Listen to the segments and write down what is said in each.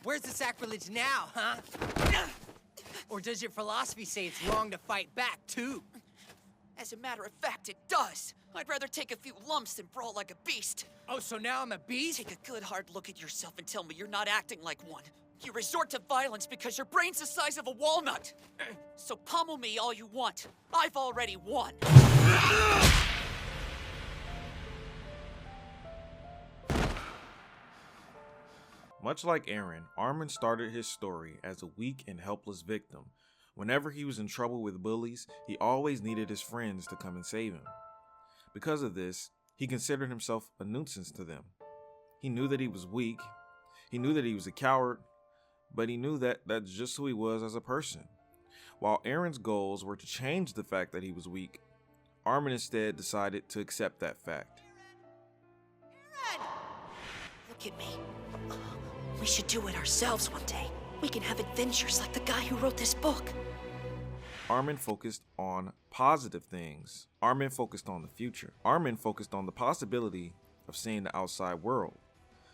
Where's the sacrilege now, huh? Or does your philosophy say it's wrong to fight back, too? As a matter of fact, it does. I'd rather take a few lumps than brawl like a beast. Oh, so now I'm a beast? Take a good hard look at yourself and tell me you're not acting like one. You resort to violence because your brain's the size of a walnut. So pummel me all you want. I've already won. Much like Aaron, Armin started his story as a weak and helpless victim. Whenever he was in trouble with bullies, he always needed his friends to come and save him. Because of this, he considered himself a nuisance to them. He knew that he was weak, he knew that he was a coward, but he knew that that's just who he was as a person. While Aaron's goals were to change the fact that he was weak, Armin instead decided to accept that fact. Aaron! Look at me. We should do it ourselves one day. We can have adventures like the guy who wrote this book. Armin focused on positive things. Armin focused on the future. Armin focused on the possibility of seeing the outside world.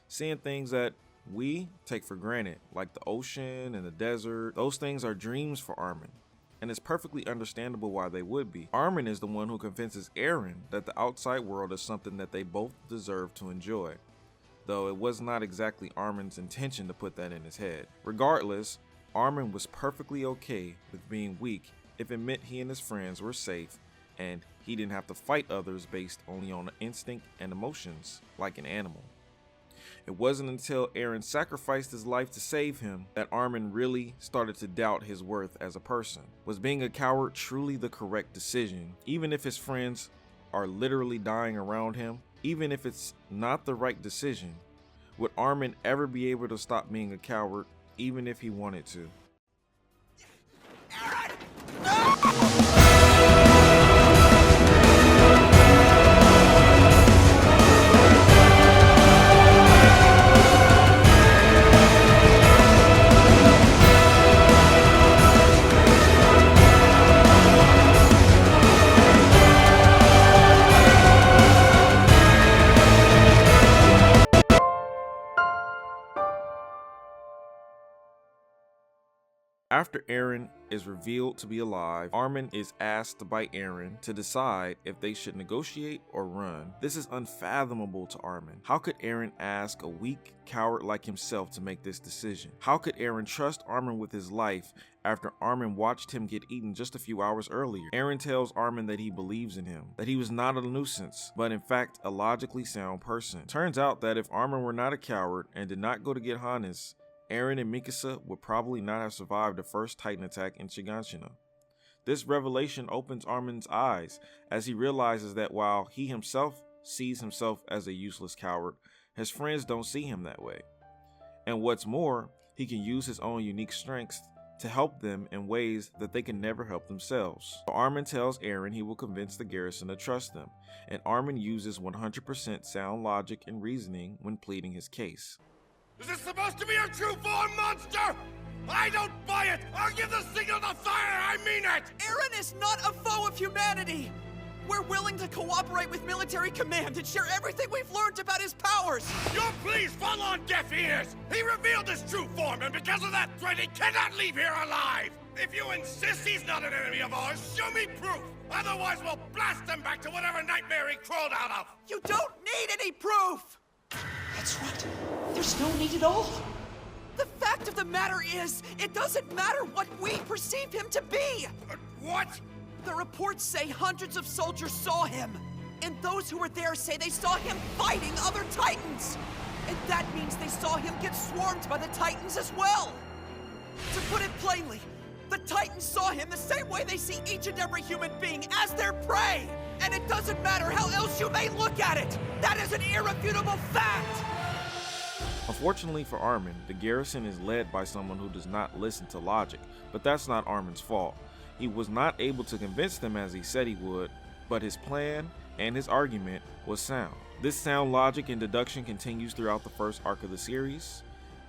Seeing things that we take for granted, like the ocean and the desert. Those things are dreams for Armin, and it's perfectly understandable why they would be. Armin is the one who convinces Aaron that the outside world is something that they both deserve to enjoy, though it was not exactly Armin's intention to put that in his head. Regardless, Armin was perfectly okay with being weak if it meant he and his friends were safe and he didn't have to fight others based only on instinct and emotions like an animal. It wasn't until Aaron sacrificed his life to save him that Armin really started to doubt his worth as a person. Was being a coward truly the correct decision, even if his friends are literally dying around him? Even if it's not the right decision, would Armin ever be able to stop being a coward, even if he wanted to? Aaron! After Aaron is revealed to be alive, Armin is asked by Aaron to decide if they should negotiate or run. This is unfathomable to Armin. How could Aaron ask a weak coward like himself to make this decision? How could Aaron trust Armin with his life after Armin watched him get eaten just a few hours earlier? Aaron tells Armin that he believes in him, that he was not a nuisance, but in fact a logically sound person. Turns out that if Armin were not a coward and did not go to get Hannes, Aaron and Mikasa would probably not have survived the first Titan attack in Shiganshina. This revelation opens Armin's eyes as he realizes that while he himself sees himself as a useless coward, his friends don't see him that way. And what's more, he can use his own unique strengths to help them in ways that they can never help themselves. So Armin tells Aaron he will convince the garrison to trust them, and Armin uses 100% sound logic and reasoning when pleading his case. Is this supposed to be your true form, monster? I don't buy it! I'll give the signal to fire! I mean it! Aaron is not a foe of humanity! We're willing to cooperate with military command and share everything we've learned about his powers! Your pleas fall on deaf ears! He revealed his true form, and because of that threat, he cannot leave here alive! If you insist he's not an enemy of ours, show me proof! Otherwise, we'll blast him back to whatever nightmare he crawled out of! You don't need any proof! That's right. There's no need at all. The fact of the matter is, it doesn't matter what we perceive him to be! What? The reports say hundreds of soldiers saw him, and those who were there say they saw him fighting other Titans! And that means they saw him get swarmed by the Titans as well! To put it plainly, the Titans saw him the same way they see each and every human being, as their prey! And it doesn't matter how else you may look at it! That is an irrefutable fact! Unfortunately for Armin, the garrison is led by someone who does not listen to logic, but that's not Armin's fault. He was not able to convince them as he said he would, but his plan and his argument was sound. This sound logic and deduction continues throughout the first arc of the series.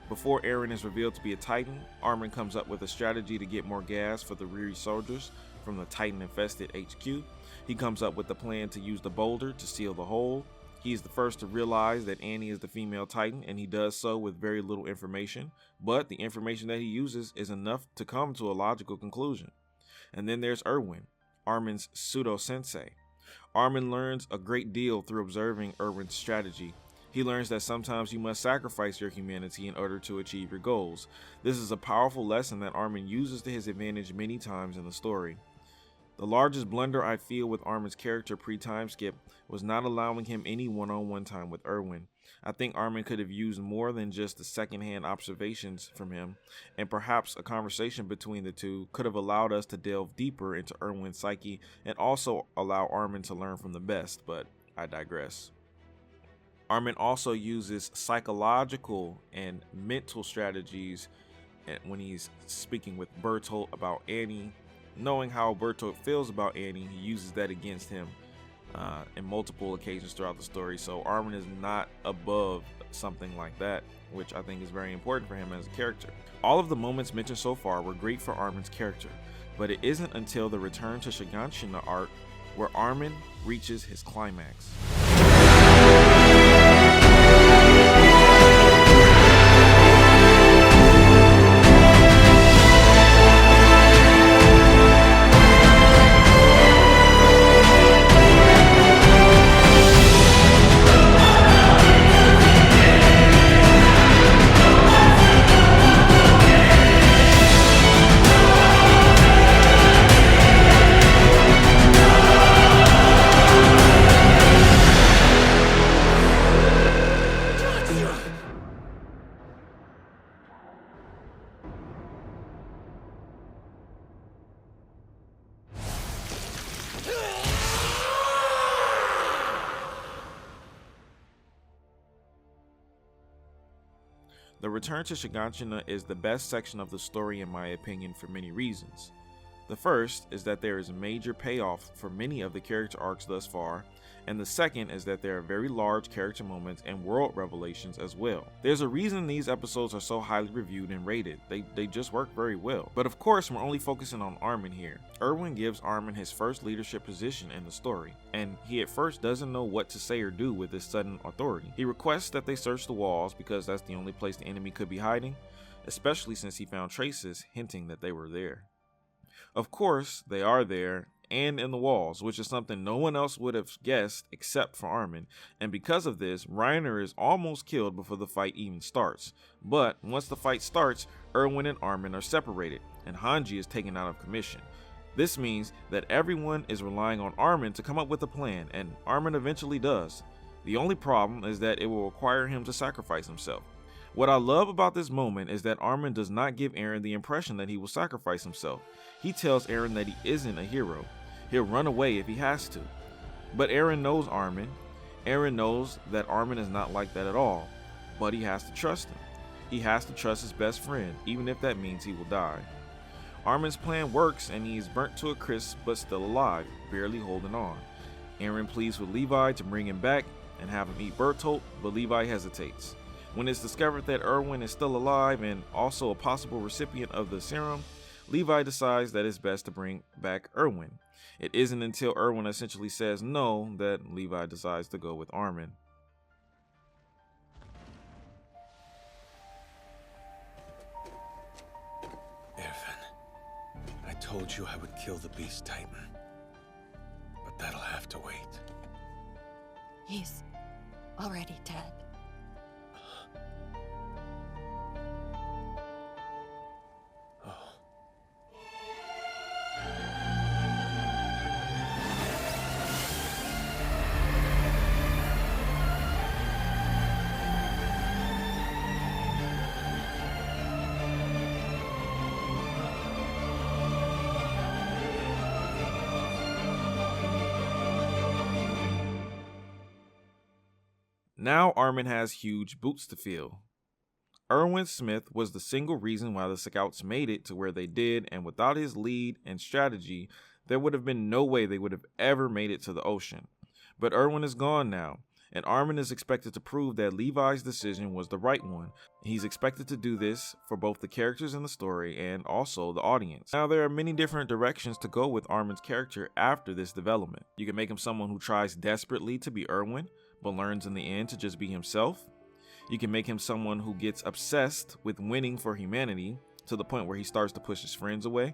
Before Aaron is revealed to be a Titan, Armin comes up with a strategy to get more gas for the weary soldiers from the Titan-infested HQ. He comes up with a plan to use the boulder to seal the hole. He's the first to realize that Annie is the female Titan, and he does so with very little information, but the information that he uses is enough to come to a logical conclusion. And then there's Erwin, Armin's pseudo-sensei. Armin learns a great deal through observing Erwin's strategy. He learns that sometimes you must sacrifice your humanity in order to achieve your goals. This is a powerful lesson that Armin uses to his advantage many times in the story. The largest blunder I feel with Armin's character pre-time skip was not allowing him any one-on-one time with Erwin. I think Armin could have used more than just the second-hand observations from him, and perhaps a conversation between the two could have allowed us to delve deeper into Erwin's psyche and also allow Armin to learn from the best, but I digress. Armin also uses psychological and mental strategies when he's speaking with Bertolt about Annie. Knowing how Bertolt feels about Annie, he uses that against him in multiple occasions throughout the story. So Armin is not above something like that, which I think is very important for him as a character. All of the moments mentioned so far were great for Armin's character, but it isn't until the Return to Shiganshina arc where Armin reaches his climax. The Return to Shiganshina is the best section of the story in my opinion for many reasons. The first is that there is a major payoff for many of the character arcs thus far, and the second is that there are very large character moments and world revelations as well. There's a reason these episodes are so highly reviewed and rated. They just work very well. But of course, we're only focusing on Armin here. Erwin gives Armin his first leadership position in the story, and he at first doesn't know what to say or do with this sudden authority. He requests that they search the walls because that's the only place the enemy could be hiding, especially since he found traces hinting that they were there. Of course, they are there and in the walls, which is something no one else would have guessed except for Armin, and because of this, Reiner is almost killed before the fight even starts. But once the fight starts, Erwin and Armin are separated, and Hanji is taken out of commission. This means that everyone is relying on Armin to come up with a plan, and Armin eventually does. The only problem is that it will require him to sacrifice himself. What I love about this moment is that Armin does not give Eren the impression that he will sacrifice himself. He tells Eren that he isn't a hero. He'll run away if he has to. But Eren knows Armin. Eren knows that Armin is not like that at all, but he has to trust him. He has to trust his best friend, even if that means he will die. Armin's plan works and he is burnt to a crisp but still alive, barely holding on. Eren pleads with Levi to bring him back and have him eat Bertolt, but Levi hesitates. When it's discovered that Erwin is still alive and also a possible recipient of the serum, Levi decides that it's best to bring back Erwin. It isn't until Erwin essentially says no that Levi decides to go with Armin. Irvin, I told you I would kill the Beast Titan, but that'll have to wait. He's already dead. Now Armin has huge boots to fill. Erwin Smith was the single reason why the Scouts made it to where they did, and without his lead and strategy, there would have been no way they would have ever made it to the ocean. But Erwin is gone now, and Armin is expected to prove that Levi's decision was the right one. He's expected to do this for both the characters in the story and also the audience. Now there are many different directions to go with Armin's character after this development. You can make him someone who tries desperately to be Erwin, but learns in the end to just be himself. You can make him someone who gets obsessed with winning for humanity to the point where he starts to push his friends away.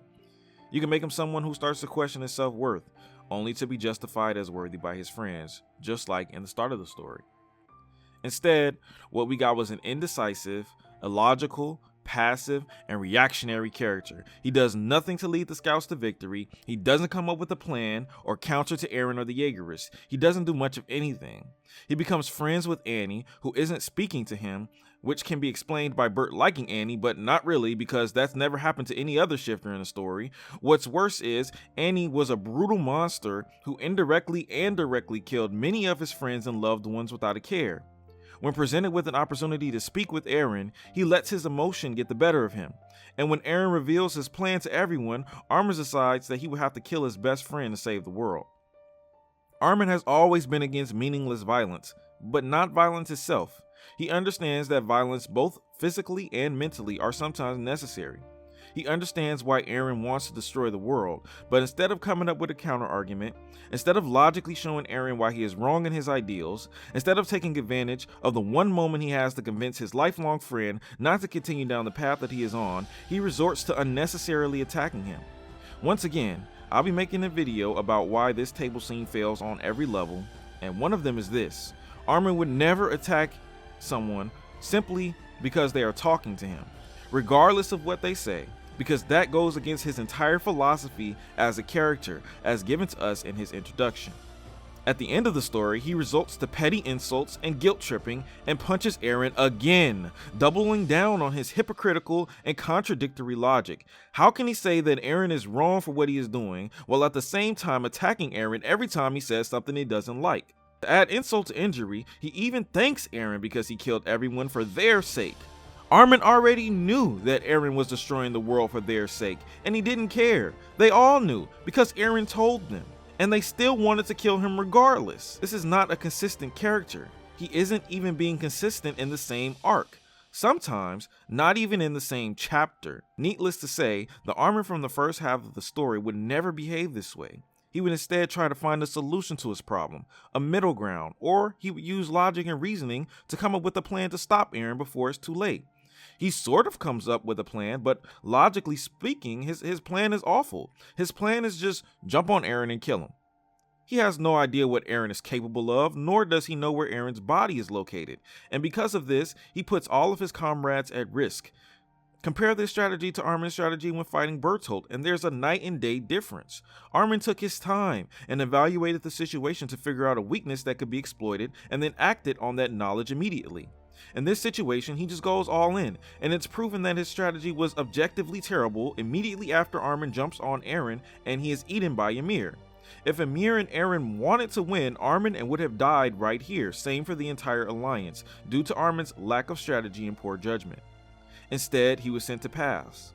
You can make him someone who starts to question his self-worth, only to be justified as worthy by his friends, just like in the start of the story. Instead, what we got was an indecisive, illogical, passive, and reactionary character. He does nothing to lead the scouts to victory. He doesn't come up with a plan or counter to Eren or the Jaegerists. He doesn't do much of anything. He becomes friends with Annie, who isn't speaking to him, which can be explained by Bert liking Annie, but not really, because that's never happened to any other shifter in the story. What's worse is, Annie was a brutal monster who indirectly and directly killed many of his friends and loved ones without a care. When presented with an opportunity to speak with Eren, he lets his emotion get the better of him. And when Eren reveals his plan to everyone, Armin decides that he would have to kill his best friend to save the world. Armin has always been against meaningless violence, but not violence itself. He understands that violence, both physically and mentally, are sometimes necessary. He understands why Eren wants to destroy the world, but instead of coming up with a counter-argument, instead of logically showing Eren why he is wrong in his ideals, instead of taking advantage of the one moment he has to convince his lifelong friend not to continue down the path that he is on, he resorts to unnecessarily attacking him. Once again, I'll be making a video about why this table scene fails on every level, and one of them is this. Armin would never attack someone simply because they are talking to him, regardless of what they say, because that goes against his entire philosophy as a character, as given to us in his introduction. At the end of the story, he resorts to petty insults and guilt tripping and punches Eren again, doubling down on his hypocritical and contradictory logic. How can he say that Eren is wrong for what he is doing, while at the same time attacking Eren every time he says something he doesn't like? To add insult to injury, he even thanks Eren because he killed everyone for their sake. Armin already knew that Eren was destroying the world for their sake, and he didn't care. They all knew, because Eren told them, and they still wanted to kill him regardless. This is not a consistent character. He isn't even being consistent in the same arc. Sometimes, not even in the same chapter. Needless to say, the Armin from the first half of the story would never behave this way. He would instead try to find a solution to his problem, a middle ground, or he would use logic and reasoning to come up with a plan to stop Eren before it's too late. He sort of comes up with a plan, but logically speaking, his plan is awful. His plan is just jump on Eren and kill him. He has no idea what Eren is capable of, nor does he know where Eren's body is located. And because of this, he puts all of his comrades at risk. Compare this strategy to Armin's strategy when fighting Bertolt, and there's a night and day difference. Armin took his time and evaluated the situation to figure out a weakness that could be exploited, and then acted on that knowledge immediately. In this situation, he just goes all in, and it's proven that his strategy was objectively terrible immediately after Armin jumps on Eren and he is eaten by Ymir. If Ymir and Eren wanted to win, Armin would have died right here, same for the entire alliance, due to Armin's lack of strategy and poor judgment. Instead, he was sent to pass.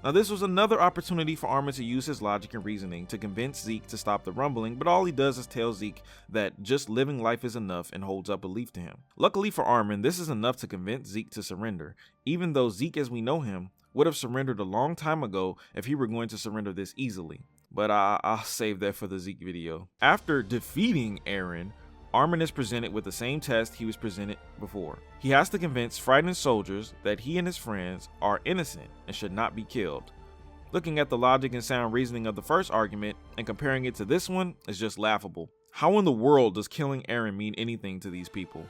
Now this was another opportunity for Armin to use his logic and reasoning to convince Zeke to stop the rumbling, but all he does is tell Zeke that just living life is enough and holds up belief to him. Luckily for Armin, this is enough to convince Zeke to surrender, even though Zeke as we know him would have surrendered a long time ago if he were going to surrender this easily. But I'll save that for the Zeke video. After defeating Eren, Armin is presented with the same test he was presented before. He has to convince frightened soldiers that he and his friends are innocent and should not be killed. Looking at the logic and sound reasoning of the first argument and comparing it to this one is just laughable. How in the world does killing Eren mean anything to these people?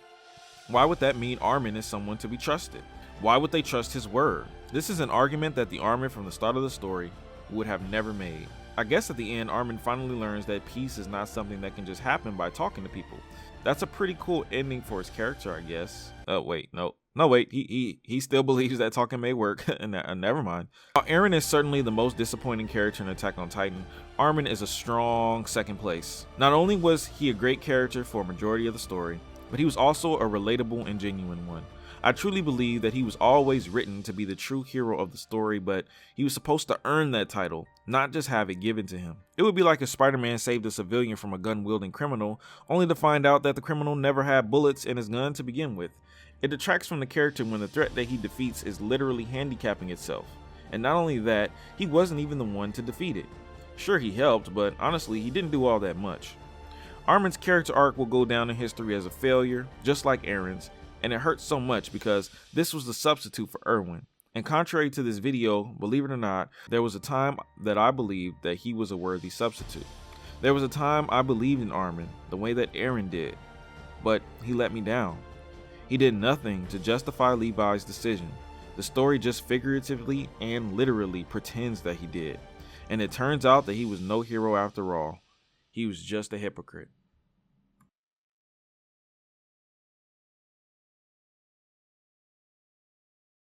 Why would that mean Armin is someone to be trusted? Why would they trust his word? This is an argument that the Armin from the start of the story would have never made. I guess at the end, Armin finally learns that peace is not something that can just happen by talking to people. That's a pretty cool ending for his character, I guess. He still believes that talking may work. Never mind. While Eren is certainly the most disappointing character in Attack on Titan, Armin is a strong second place. Not only was he a great character for a majority of the story, but he was also a relatable and genuine one. I truly believe that he was always written to be the true hero of the story, but he was supposed to earn that title, not just have it given to him. It would be like if Spider-Man saved a civilian from a gun-wielding criminal, only to find out that the criminal never had bullets in his gun to begin with. It detracts from the character when the threat that he defeats is literally handicapping itself. And not only that, he wasn't even the one to defeat it. Sure, he helped, but honestly, he didn't do all that much. Armin's character arc will go down in history as a failure, just like Eren's, and it hurts so much because this was the substitute for Erwin. And contrary to this video, believe it or not, there was a time that I believed that he was a worthy substitute. There was a time I believed in Armin the way that Eren did, but he let me down. He did nothing to justify Levi's decision. The story just figuratively and literally pretends that he did. And it turns out that he was no hero after all. He was just a hypocrite.